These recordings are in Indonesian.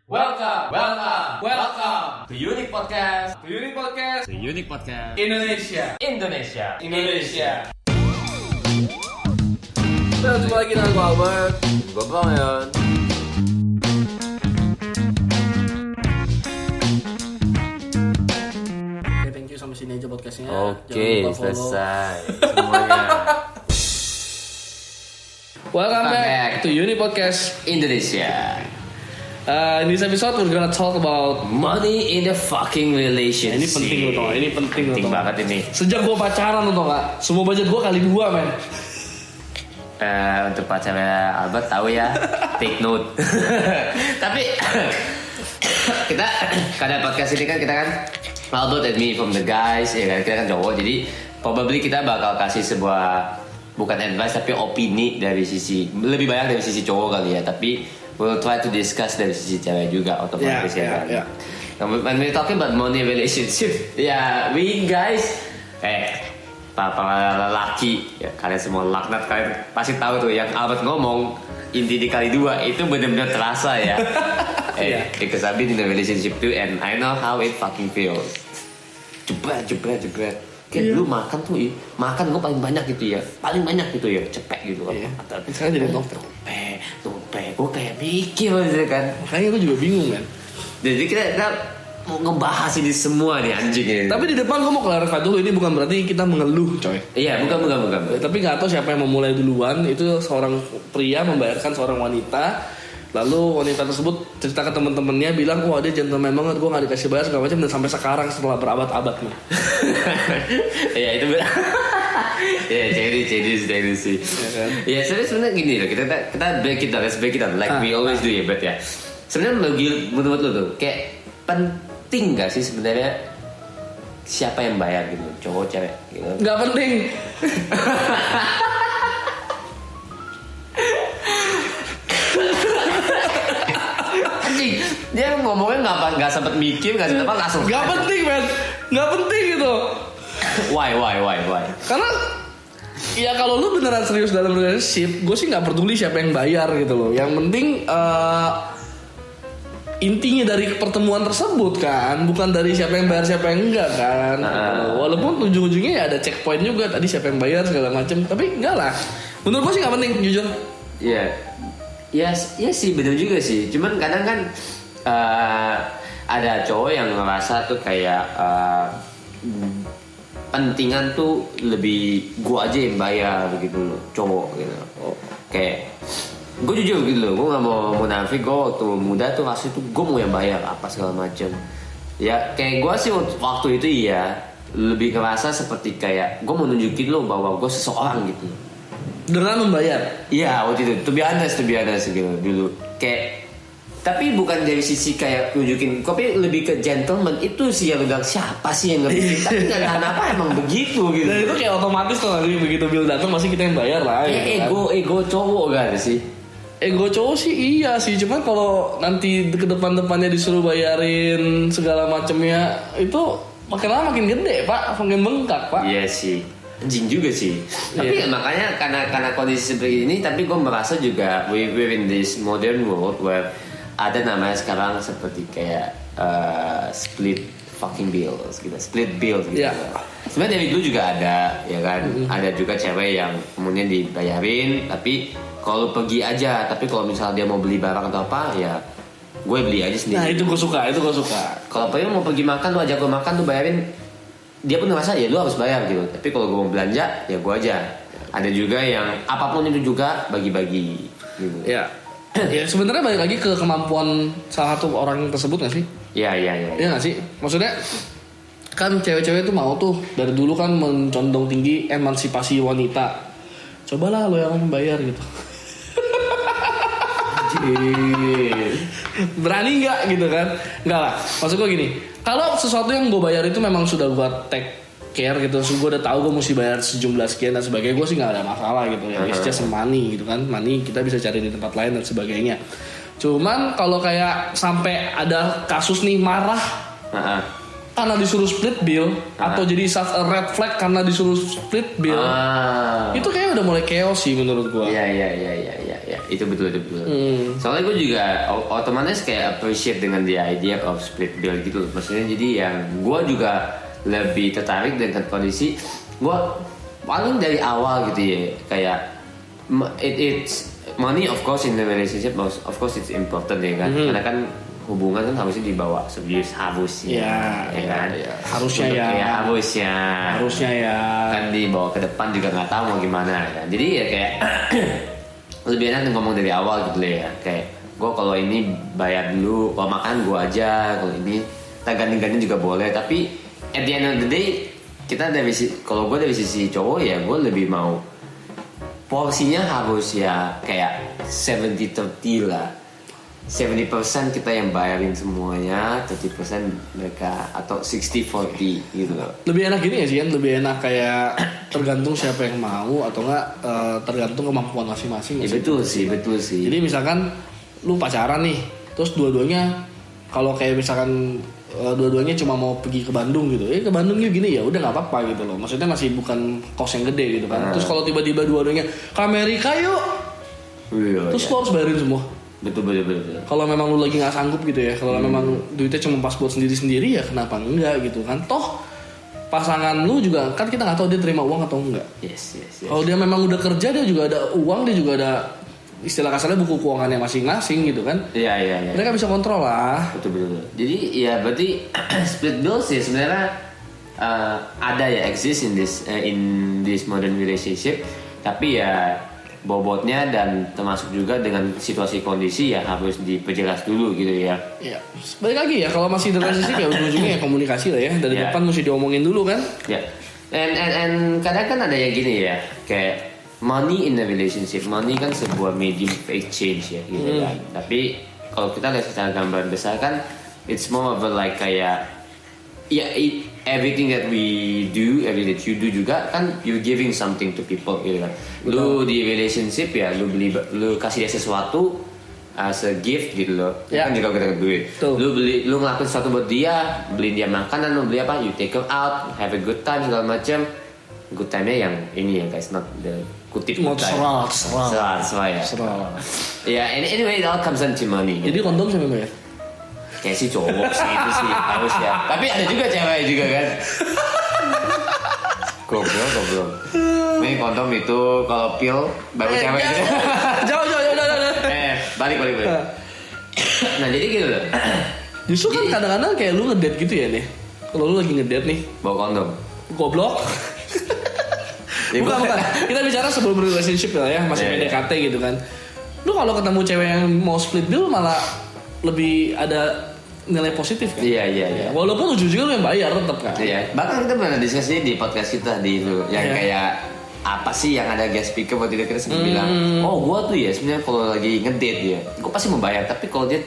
Welcome to Unique Podcast. Indonesia. Kita jumpa lagi dengan gue Albert, gue Brian. Oke, thank you, sampai sini aja podcastnya. Oke, selesai semuanya. Welcome back to Unique Podcast. Indonesia. In this episode we're gonna talk about Money in the fucking relationship. Ini penting loh, Tong. Ini penting banget ini. Sejak gue pacaran loh, Kak. Semua budget gue kali 2, men. Untuk pacarnya Albert tahu ya, take note. Tapi kita karena podcast ini kan kita kan Albert and me from the guys, ya kan, kita kan cowok, jadi probably kita bakal kasih sebuah bukan advice tapi opini dari sisi lebih banyak dari sisi cowok kali ya, tapi we'll try to discuss dari sisi cewek juga otomatis ya kan. When we're talking about money relationship, ya we guys, para lelaki, ya kalian semua laknat, kalian pasti tahu tuh yang Albert ngomong inti di kali 2 itu benar-benar terasa ya. Because I've been in a relationship too and I know how it fucking feels. Jebret. Kayak dulu makan tuh, makan gue paling banyak gitu ya, cepet gitu kan. Sekarang jadi dokter. Tumpeh, gue kayak mikir aja kan. Makanya gue juga bingung kan. Jadi kita mau ngebahas ini semua nih anjing ini. Tapi di depan gue mau clarify dulu, ini bukan berarti kita mengeluh, coy. Iya, bukan. Tapi nggak tahu siapa yang memulai duluan. Itu seorang pria membayarkan seorang wanita. Lalu wanita tersebut cerita ke teman-temannya, bilang, wah dia gentleman banget, gue nggak dikasih bayar segala macam, dan sampai sekarang setelah berabad-abad nih. Iya itu benar. Ya jadi sih. Ya sebenarnya gini loh, kita break it down, let's break it down like we always do ya, bet ya. Sebenarnya menurut lo tuh kayak penting nggak sih sebenarnya siapa yang bayar gitu, cowok cewek gitu? Nggak penting. Dia ngomongnya nggak sempet mikir, nggak sempet langsung. Nggak penting, men. Nggak penting gitu. Why? Karena ya kalau lu beneran serius dalam relationship, gue sih nggak peduli siapa yang bayar gitu loh. Yang penting intinya dari pertemuan tersebut kan, bukan dari siapa yang bayar siapa yang enggak kan. Walaupun ujung-ujungnya ya ada checkpoint juga, tadi siapa yang bayar segala macam. Tapi enggak lah. Menurut gue sih nggak penting, jujur. Iya. Ya sih benar juga sih. Cuman kadang kan ada cowok yang ngerasa tuh kayak pentingan tuh lebih gue aja yang bayar begitu loh, cowok gitu. Kayak gue jujur gitu loh, gue nggak mau munafik. Gue waktu muda tuh asli tuh gue mau yang bayar apa segala macam. Ya kayak gue sih waktu itu iya lebih ngerasa seperti kayak gue mau nunjukin lo bahwa gue seseorang gitu dengan membayar. Iya waktu itu, to be honest gitu dulu. Kayak tapi bukan dari sisi kayak nunjukin, tapi lebih ke gentleman itu sih yang udah siapa sih yang ngerti. Tapi nggak kenapa emang begitu gitu. Dan itu kayak otomatis tuh nanti begitu bill datang masih kita yang bayar lah. Ego cowok kan sih. Ego cowok sih iya sih, cuman kalau nanti ke depannya disuruh bayarin segala macamnya itu makin lama makin gede pak, makin bengkak pak. Iya sih. Anjing juga sih. Tapi makanya karena kondisi seperti ini, tapi gue merasa juga we're in this modern world where ada namanya sekarang seperti kayak split fucking bills gitu, split bills gitu. Yeah. Sebenarnya dari dulu juga ada, ya kan. Ada juga cewek yang kemudian dibayarin, tapi kalau pergi aja. Tapi kalau misalnya dia mau beli barang atau apa, ya gue beli aja sendiri. Nah itu gue suka. Kalau pergi mau pergi makan, lu ajak gue makan, lu bayarin. Dia pun ngerasa ya lu harus bayar gitu. Tapi kalau gue mau belanja ya gue aja. Ada juga yang apapun itu juga bagi-bagi gitu. Ya sebenarnya balik lagi ke kemampuan salah satu orang tersebut nggak sih? Iya nggak sih? Maksudnya kan cewek-cewek tuh mau tuh dari dulu kan mencondong tinggi emansipasi wanita. Cobalah lo yang bayar gitu. Berani nggak gitu kan? Nggak lah. Maksud gue gini, kalau sesuatu yang gue bayar itu memang sudah gue take care gitu, so gue udah tahu gue mesti bayar sejumlah sekian dan sebagainya, gue sih nggak ada masalah gitu ya. It's just money gitu kan, money kita bisa cari di tempat lain dan sebagainya. Cuman kalau kayak sampai ada kasus nih marah, karena disuruh split bill atau jadi such a red flag karena disuruh split bill. Itu kayak udah mulai chaos sih menurut gua. Iya. Itu betul. Soalnya gue juga otomatis kayak appreciate dengan the idea of split bill gitu loh. Maksudnya jadi yang gue juga lebih tertarik dengan kondisi gue paling dari awal gitu ya, kayak it's money of course in the relationship, of course it's important ya kan. Karena kan hubungan kan harusnya dibawa serius, harusnya ya kan. Harusnya harusnya ya kan dibawa ke depan juga nggak tahu mau gimana kan. Jadi ya kayak lebih enak ngomong dari awal gitu ya, kayak gue kalau ini bayar dulu, kalau makan gue aja, kalau ini kita ganti-ganti juga boleh. Tapi at the end of the day kita kalau gue dari sisi cowok ya gue lebih mau porsinya harus ya kayak 70-30 lah. 70% kita yang bayarin semuanya, 30% mereka, atau 60-40 gitu loh. Lebih enak gini ya sih kan, lebih enak kayak tergantung siapa yang mau atau enggak tergantung kemampuan masing-masing. Ya, betul sih. Jadi misalkan lu pacaran nih, terus dua-duanya kalau kayak misalkan dua-duanya cuma mau pergi ke Bandung gitu, ke Bandung yuk gini ya udah nggak apa-apa gitu loh. Maksudnya masih bukan kos yang gede gitu kan. Terus kalau tiba-tiba dua-duanya ke Amerika yuk, terus lu harus bayarin semua. Betul. Kalau memang lu lagi nggak sanggup gitu ya, kalau memang duitnya cuma pas buat sendiri-sendiri ya kenapa enggak gitu kan. Toh pasangan lu juga kan kita nggak tahu dia terima uang atau enggak. Yes. Kalau dia memang udah kerja, dia juga ada uang, dia juga ada istilah kasarnya buku keuangannya masing-masing gitu kan. Iya. Mereka bisa kontrol lah. Betul. Jadi ya berarti split bills sih sebenarnya ada ya, exist in this modern relationship. Tapi ya bobotnya dan termasuk juga dengan situasi kondisi ya harus diperjelas dulu gitu ya. Iya. Balik lagi ya, kalau masih di relationship ya ujung-ujungnya ya komunikasi lah ya. Dari depan mesti diomongin dulu kan. Ya. And kadang kan ada yang gini ya, kayak money in a relationship. Money kan sebuah medium of exchange ya gitu kan. Tapi kalau kita lihat secara gambaran besar kan it's more of a like kayak everything that we do, everything that you do juga kan you giving something to people gitu kan. Lu di relationship ya lu kasih dia sesuatu as a gift gitu loh. Kan juga kita duit. Lu ngelakuin sesuatu buat dia, beliin dia makanan, lu beli apa, you take him out, have a good time segala macam. Good time-nya yang ini ya guys, not the kutip good time. Seral ya. Ya, anyway it all comes down to money. Jadi kondom siapa bayar? Kayak si cowok sih itu sih harus ya. Tapi ada juga cewek juga kan. Goblok. Ini kondom itu kalau pil baru cewek gitu. Jauh. Balik. Nah jadi gitu loh. Justru kan kadang-kadang kayak lu ngedate gitu ya nih. Kalau lu lagi ngedate nih, bawa kondom. Goblok. Bukan. Kita bicara sebelum relationship lah ya, masih PDKT gitu kan. Lu kalau ketemu cewek yang mau split bill malah lebih ada nilai positif kan? Iya. Walaupun ujung-ujungnya lu yang bayar tetap kan? Iya. Bahkan kita pernah diskusi di podcast kita di itu yang kayak apa sih yang ada guest speaker waktu itu kita sempat bilang, gua tuh ya sebenarnya kalau lagi ngedate dia, gua pasti mau bayar. Tapi kalau dia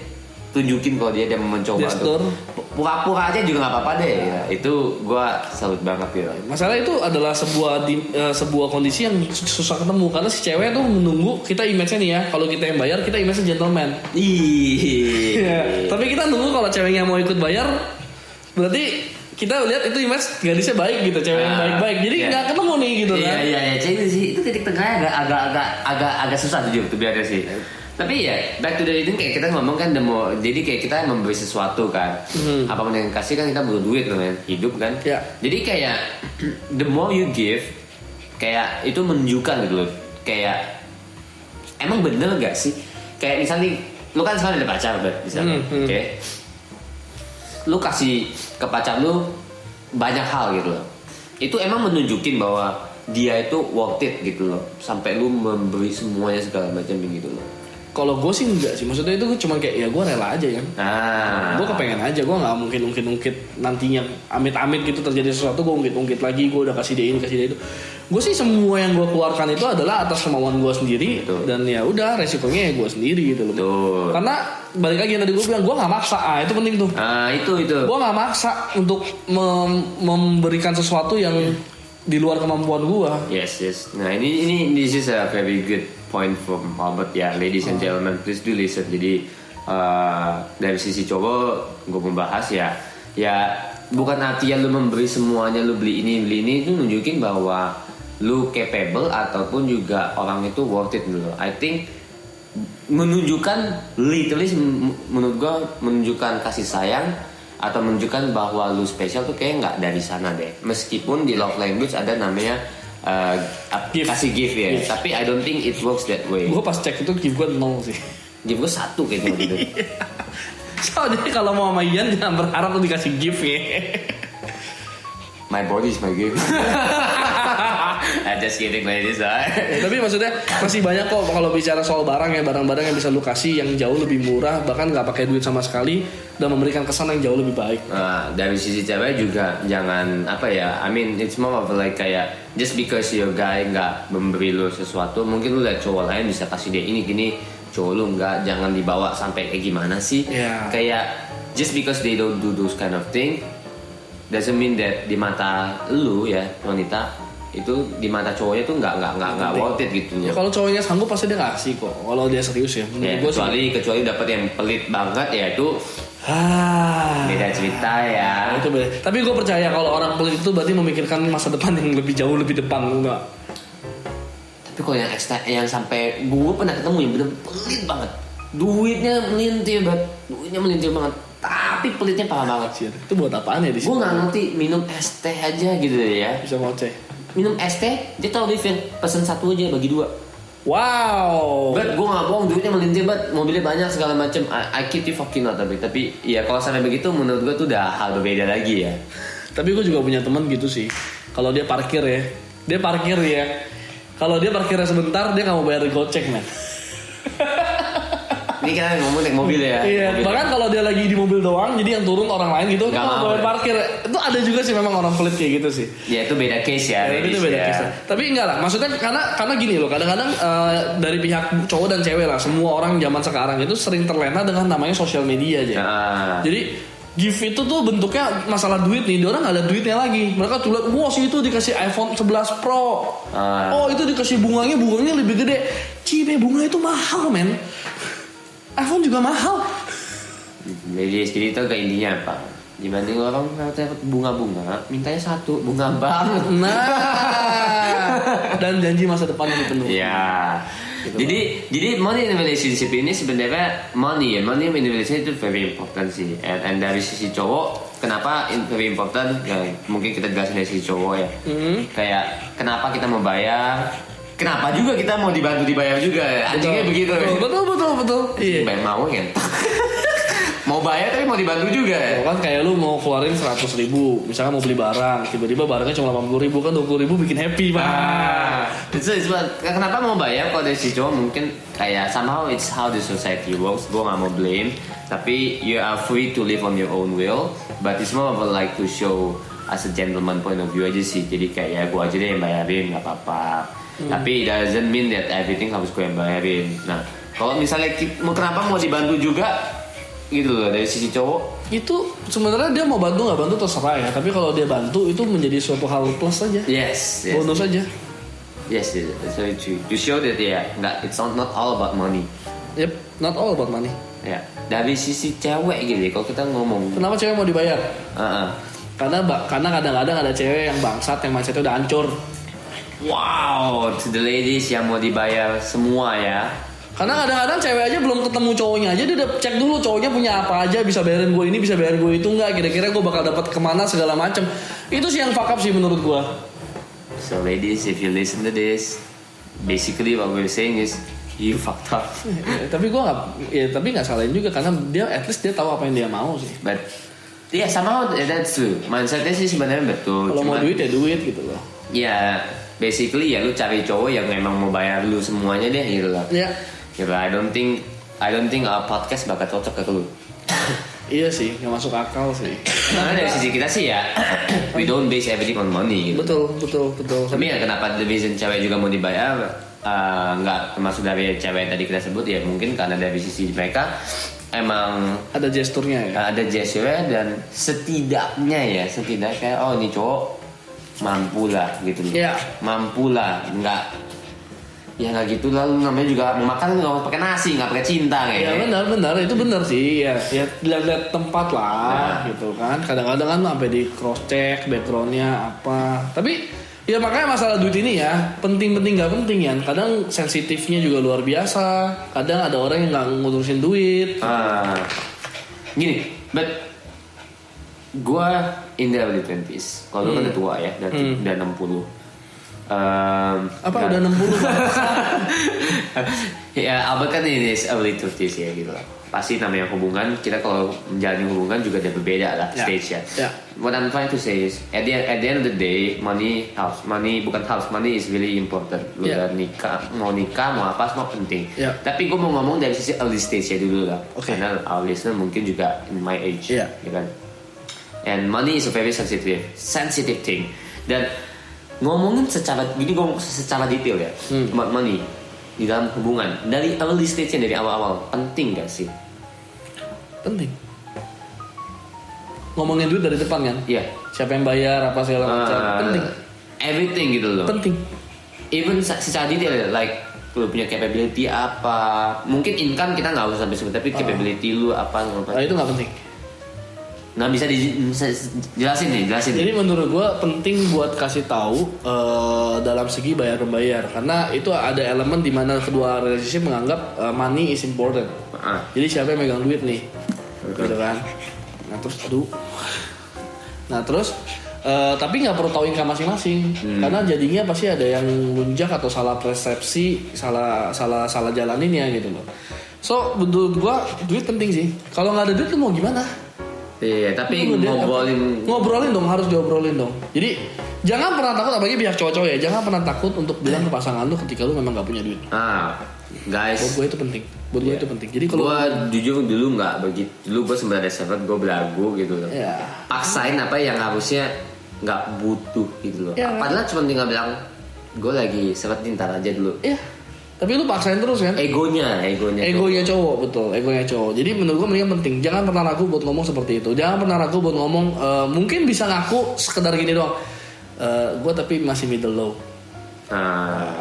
tunjukin kalau dia mencoba tuh pura-pura aja juga nggak apa-apa deh. Ya. Itu gua salut banget gitu. Masalah itu adalah sebuah kondisi yang susah ketemu karena si cewek tuh menunggu kita image-nya nih ya. Kalau kita yang bayar, kita image-nya gentleman. Iya. Tapi kita nunggu kalau ceweknya mau ikut bayar, berarti kita lihat itu image gadisnya baik gitu, cewek yang baik-baik. Jadi nggak ketemu nih gitu kan. Iya, cewek sih itu titik tengahnya agak susah tuh biar sih. Tapi ya back to the itu kayak kita ngomong kan jadi kayak kita memberi sesuatu kan. Apapun yang kasih kan kita butuh duit loh men, hidup kan. Jadi kayak the more you give, kayak itu menunjukkan gitu loh. Kayak emang bener gak sih? Kayak misalnya lu kan sekarang ada pacar misalnya, oke? Lu kasih ke pacar lu banyak hal gitu loh. Itu emang menunjukin bahwa dia itu worth it gitu loh. Sampai lu memberi semuanya segala macam gitu loh. Kalau gue sih enggak sih, maksudnya itu cuma kayak ya gue rela aja kan. Gue kepengen aja, gue nggak mungkin ungkit nantinya amit-amit gitu terjadi sesuatu gue ungkit lagi, gue udah kasih dia ini kasih dia itu. Gue sih semua yang gue keluarkan itu adalah atas kemauan gue sendiri. Betul. Dan ya udah resikonya ya gue sendiri gitu loh. Betul. Karena balik lagi yang tadi gue bilang gue nggak maksa, itu penting tuh. Itu. Gue nggak maksa untuk memberikan sesuatu yang di luar kemampuan gue. Yes. Nah ini this is a very good point from Albert ya, ladies and gentlemen, please do listen. Jadi dari sisi cowok gue membahas ya bukan artinya lu memberi semuanya, lu beli ini itu nunjukin bahwa lu capable ataupun juga orang itu worth it dulu. I think menunjukkan literally menurut gua menunjukkan kasih sayang atau menunjukkan bahwa lu spesial tuh kayak nggak dari sana deh. Meskipun di love language ada namanya kasih gift ya, tapi I don't think it works that way. Gue pas cek itu gift gue 0 sih. Gift gue 1 kayaknya gitu. Soalnya kalau mau sama Ian jangan berharap lu dikasih gift ya. My body is my gift. Just kidding ladies. Tapi maksudnya masih banyak kok kalau bicara soal barang ya, barang-barang yang bisa lu kasih yang jauh lebih murah, bahkan nggak pakai duit sama sekali dan memberikan kesan yang jauh lebih baik. Nah, dari sisi cewek juga jangan apa ya, I mean it's more of like kayak just because your guy nggak memberi lu sesuatu, mungkin lu lihat cowok lain bisa kasih dia ini gini, cowok lu nggak, jangan dibawa sampai kayak gimana sih? Yeah. Kayak just because they don't do those kind of thing doesn't mean that di mata lu ya wanita itu di mata cowoknya tuh nggak worth it gitu Ya loh. kalau cowoknya sanggup pasti dia kasih kok. Kalau dia serius ya. Ya, Menurut gua kecuali dapat yang pelit banget ya itu Ah, beda cerita ya. itu beda. Tapi gue percaya kalau orang pelit itu berarti memikirkan masa depan yang lebih jauh lebih depan, enggak? Tapi kalau yang ekstra yang sampai gue pernah ketemu yang bener pelit banget, duitnya melintir banget, tapi pelitnya parah banget. Itu buat apaan ya di Gue sini? nggak ngerti, minum es teh aja gitu ya. Bisa ngoceh. Minum es teh, dia tahu refill, pesen 1 aja bagi 2. Wow. Bet gue nggak bohong, duitnya melintir banget, mobilnya banyak segala macem. I kid you fucking not, tapi ya kalau sampai begitu menurut gue tuh udah hal berbeda lagi ya. Tapi gue juga punya teman gitu sih. Kalau dia parkir ya. Kalau dia parkirnya sebentar dia nggak mau bayar gocek men. Ini kita ngomong naik mobil ya. Iya. Mobil. Bahkan kalau dia lagi di mobil doang, jadi yang turun orang lain gitu, Nggak nggak mau mau bayar ya. parkir. Itu ada juga sih memang orang pelit kayak gitu sih. Ya itu beda case ya. Ya, itu beda ya. kisah. Tapi enggak lah, maksudnya karena gini loh, kadang-kadang dari pihak cowok dan cewek lah, semua orang zaman sekarang itu sering terlena dengan namanya sosial media aja. Nah. Jadi gift itu tuh bentuknya masalah duit nih, dia orang nggak ada duitnya lagi. Mereka tuh lihat, wah si itu dikasih iPhone 11 Pro, oh itu dikasih bunganya lebih gede. Cime bunga itu mahal men, iPhone juga mahal. Jadi itu ke intinya apa? Dibanding orang dapat bunga-bunga, mintanya 1 bunga banget. Nah, dan janji masa depan yang penuh. Ya. Gitu Jadi money in relationship ini sebenarnya money in relationship itu very important sih. And dari sisi cowok, kenapa very important? Ya, mungkin kita jelasin dari sisi cowok ya. Kayak kenapa kita mau bayar? Kenapa juga kita mau dibayar juga? Anjingnya begitu. Betul. Iya. Bayar mau ya. Mau bayar tapi mau dibantu juga ya. Kan kayak lu mau keluarin 100.000, misalkan mau beli barang, tiba-tiba barangnya cuma 80.000, kan 20.000 bikin happy pak. Kenapa mau bayar kalau dari si cowok mungkin kayak somehow it's how the society works. Gue gak mau blame, tapi you are free to live on your own will, but it's more of a like to show as a gentleman point of view aja sih. Jadi kayak ya gue aja deh yang bayarin, gak apa-apa. Tapi it doesn't mean that everything harus gue yang bayarin. Nah kalau misalnya kenapa mau dibantu juga gitu loh dari sisi cowok, Itu sebenarnya dia mau bantu nggak bantu terserah ya, tapi kalau dia bantu itu menjadi suatu hal plus saja, yes. bonus saja. Yes, that's very true. To show that ya, it's not all about money. Yep, not all about money. Ya, dari sisi cewek gitu. Kalau kita ngomong, Kenapa cewek mau dibayar? uh-uh. Karena kadang-kadang ada cewek yang bangsat yang mindsetnya udah hancur. Wow, to the ladies yang mau dibayar semua ya. Karena kadang-kadang cewek aja belum ketemu cowoknya aja dia udah cek dulu cowoknya punya apa aja, bisa bayarin gue ini, bisa bayarin gue itu nggak, kira-kira gue bakal dapat kemana segala macem. Itu sih yang fuck up sih menurut gue. So ladies, if you listen to this, basically what we're saying is you fucked up. Tapi gue nggak salahin juga karena dia at least dia tahu apa yang dia mau sih. But yeah, somehow that's true. Mindsetnya sih sebenarnya betul. Kalau mau duit ya duit gitu loh. Ya, basically ya lu cari cowok yang memang mau bayar lu semuanya deh gitu loh. Ya. Ya, I don't think our podcast bakal cocok ke lu. Iya sih, nggak masuk akal sih. Karena dari sisi kita sih ya, we don't base everything on money gitu. Betul. Tapi ya kenapa the reason cewek juga mau dibayar, nggak termasuk dari cewek tadi kita sebut ya, mungkin karena dari sisi mereka emang Ada gesturnya ya. ada gesture dan setidaknya kayak oh ini cowok mampu lah gitu loh. Iya. Mampu lah, ya nggak gitu lah, lu namanya juga mau makan nggak pakai nasi, nggak pakai cinta kayak. Ya benar itu benar sih ya lihat tempat lah gitu kan. Kadang-kadang kan sampai di cross check backgroundnya apa. Tapi ya makanya masalah duit ini ya penting-penting nggak penting ya. Kadang sensitifnya juga luar biasa. Kadang ada orang yang nggak ngurusin duit. Gini, but gue in the early 20s. Kalau lu kan udah tua ya, udah 60. Udah 60 ya Albert kan ini early 30s ya gitu lah. Pasti namanya hubungan, kita kalau menjalani hubungan juga ada berbeda lah stage ya. What I'm trying to say is at the end of the day money is really important. Lu udah nikah mau apa semua penting. Tapi gue mau ngomong dari sisi early stage ya dulu lah. Karena our listener mungkin juga in my age ya kan. And money is a very sensitive thing. Dan ngomongin secara detail ya, money di dalam hubungan dari early stage-nya, dari awal-awal penting gak sih? Penting. Ngomongin duit dari depan kan? Iya. Siapa yang bayar apa segala macam penting. Everything gitu loh. Penting. Even secara detail like lu punya capability apa, mungkin income kita nggak usah sampai sebut, tapi capability lu apa? Itu nggak penting. Nah bisa jelasin. Jadi menurut gue penting buat kasih tahu dalam segi bayar karena itu ada elemen di mana kedua relationship menganggap money is important. Jadi siapa yang megang duit nih, gitu kan? Nah terus tapi nggak perlu tahu income masing-masing karena jadinya pasti ada yang lunjak atau salah persepsi, salah jalaninnya gitu loh. So menurut gue duit penting sih. Kalau nggak ada duit lu mau gimana? Iya, tapi ngobrolin dong, harus diobrolin dong. Jadi jangan pernah takut, apalagi pihak cowok-cowok ya, jangan pernah takut untuk bilang ke pasangan lu ketika lu memang gak punya duit. Guys, buat gue itu penting. Itu penting. Jadi kalau gue jujur dulu nggak begitu. Dulu gue sebenarnya sempet gue belagu gitu loh. Paksain apa yang harusnya nggak butuh gitu loh. Padahal cuma tinggal bilang gue lagi sempet ntar aja dulu. Tapi lu paksain terus kan? Egonya cowok, betul. Egonya cowok. Jadi menurut gue mendingan penting. Jangan pernah ragu buat ngomong seperti itu. Jangan pernah ragu buat ngomong. Mungkin bisa ngaku sekedar gini doang. Gue tapi masih middle low.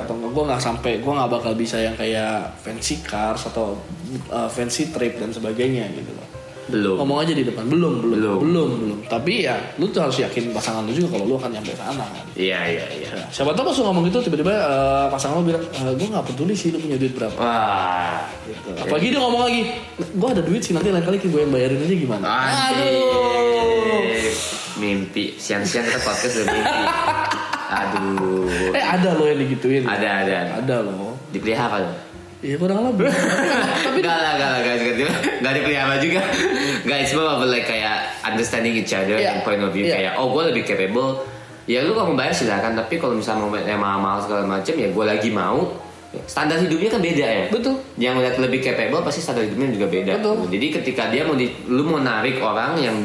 Atau gue nggak sampai. Gue nggak bakal bisa yang kayak fancy cars atau fancy trip dan sebagainya gitu loh. Belum. Ngomong aja di depan. Belum. Tapi ya lu tuh harus yakin pasangan lu juga kalau lu akan nyampe sana kan. Iya. Siapa tahu pas lu ngomong gitu tiba-tiba pasangan lu bilang gue nggak peduli sih lu punya duit berapa. Gitu. Apalagi dia ngomong lagi, gue ada duit sih nanti lain kali gue yang bayarin aja gimana. Aduh. Mimpi siang-siang kita podcast udah mimpi. Aduh. Ada lo yang digituin. Ada lo. Dipelihara lo. Iya kurang lebih. Tapi Gak dipelihara juga. Guys, semua like kayak understanding each other and point of view kayak gue lebih capable. Ya lu kalau mau bayar silakan, tapi kalau misalnya mau mahal segala macam ya gue lagi mau. Standar hidupnya kan beda ya. Betul. Yang lihat lebih capable pasti standar hidupnya juga beda. Betul. Jadi ketika dia lu mau narik orang yang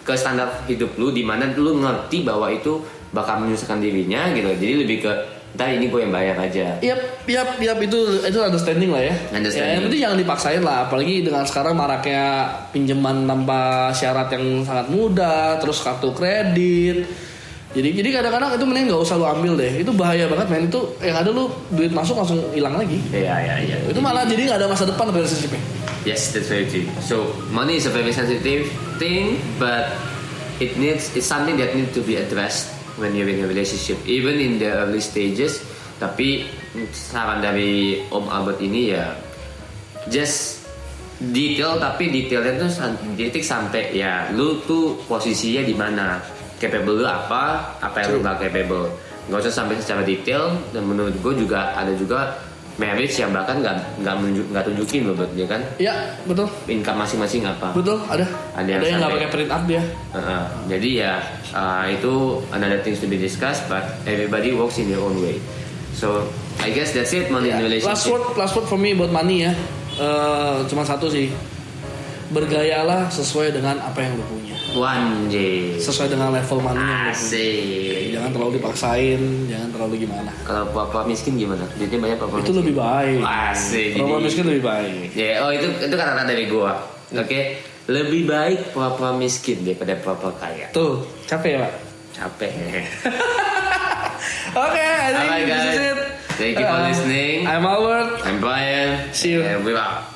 ke standar hidup lu, di mana lu ngerti bahwa itu bakal menyusahkan dirinya gitu. Jadi lebih ke ntar ini gue yang bayar aja. Yap, itu understanding lah ya. Yang penting jangan dipaksain lah, apalagi dengan sekarang maraknya pinjaman tanpa syarat yang sangat mudah, terus kartu kredit. Jadi kadang-kadang itu mending nggak usah lu ambil deh, itu bahaya banget men. Itu yang ada lu duit masuk langsung hilang lagi. Iya. Itu malah jadi nggak ada masa depan relationship-nya. Yes, that's very true. So money is a very sensitive thing, but it's something that need to be addressed when you're in a relationship, even in the early stages. Tapi saran dari Om Albert ini ya just detail, tapi detailnya tuh titik sampai ya lu tuh posisinya di mana, capable lu apa yang lu gak capable, nggak usah sampai secara detail. Dan menurut gue juga ada juga marriage yang bahkan nggak tunjukin loh, ya kan? Iya, betul. Income masing-masing apa? Betul, ada yang nggak pakai print up dia. Jadi ya itu another things to be discussed, but everybody works in their own way. So I guess that's it, money in relationship. Last word for me buat money ya. Cuma satu sih. Bergayalah sesuai dengan apa yang lu punya. Sesuai dengan level money yang lu punya. Jangan terlalu dipaksain, jangan terlalu gimana. Kalau papa miskin gimana? Duitnya banyak papa itu miskin. Lebih baik. Papa miskin lebih baik. Itu kata-kata dari gua. Oke. Lebih baik papa miskin daripada papa kaya. Tuh, capek ya, Pak? Capek. Oke, I think this is it. Thank you for listening. I'm Albert. I'm Brian. See you. And we're out.